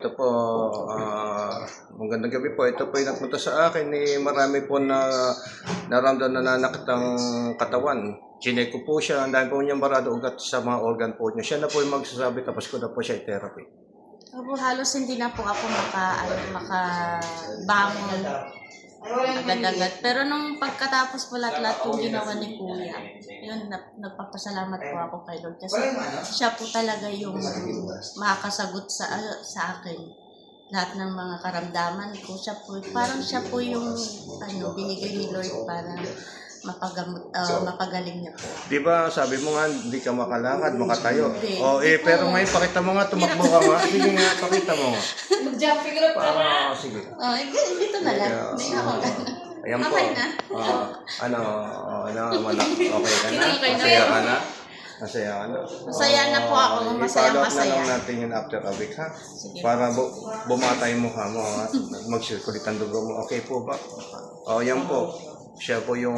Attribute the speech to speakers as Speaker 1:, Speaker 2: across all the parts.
Speaker 1: Ito po, magandang gabi po. Ito po yung nagpunta sa akin marami po na naramdaman na nanakit ang katawan. Chinek ko po siya, ang dami po niyang barado ugat sa mga organ po niya. Siya na po yung magsasabi, tapos ko na po siya i-therapy.
Speaker 2: Opo, halos hindi na po ako makabangon agad-agad. Pero nung pagkatapos po lahat yung ginawa ni Kuya, yun, nagpapasalamat po ako kay Lord. Kasi siya po talaga yung makakasagot sa akin. Lahat ng mga karamdaman ko, parang siya po yung binigay ni Lord para mapagaling niya po.
Speaker 1: Di ba sabi mo nga, hindi ka makalakad, makatayo.
Speaker 2: Hindi.
Speaker 1: Pero may pakita mo nga, tumakbo ka nga. Sige nga, pakita mo nga.
Speaker 2: Mag-jumping rope ka na.
Speaker 1: Sige.
Speaker 2: Dito na lang. Hindi na ako.
Speaker 1: Ayan po.
Speaker 2: Okay na.
Speaker 1: Okay ka na?
Speaker 2: Okay na.
Speaker 1: Masaya ka na? Masaya ka na?
Speaker 2: Masaya na po ako.
Speaker 1: I-follow up na
Speaker 2: Masaya.
Speaker 1: lang natin yun after a week, ha?
Speaker 2: Sige.
Speaker 1: Para bumata yung mukha mo, ha? Mag-circulate ang dugo mo. Okay po ba? Yan po. Siya po yung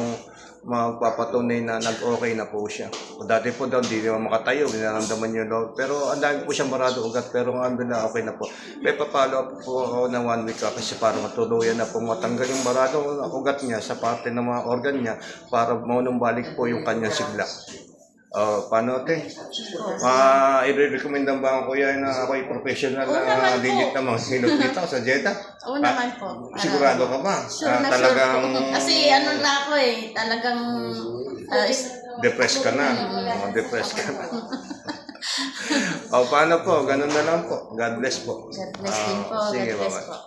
Speaker 1: magpapatunay na nag-okay na po siya. Dati po daw, hindi naman makatayo, dinaramdaman niyo daw. Pero ang dami po siyang marado ugat, pero ang na okay na po. May papalo up po ako na 1 week kasi para matuluyan na po matanggal yung marado ugat niya sa parte ng mga organ niya para manumbalik po yung kanyang sigla. Paano ate? I-recommend ba ako kuya na ako'y professional na digit na mga sinupita sa Jeddah?
Speaker 2: Oo naman po.
Speaker 1: Sigurado ka ba?
Speaker 2: Sure na
Speaker 1: Talagang
Speaker 2: sure po. Kasi na ako talagang
Speaker 1: depressed ka na. Depressed ka na. Paano po? Ganun na lang po. God bless po.
Speaker 2: God bless din po.
Speaker 1: Sige,
Speaker 2: God bless
Speaker 1: bye-bye.
Speaker 2: po.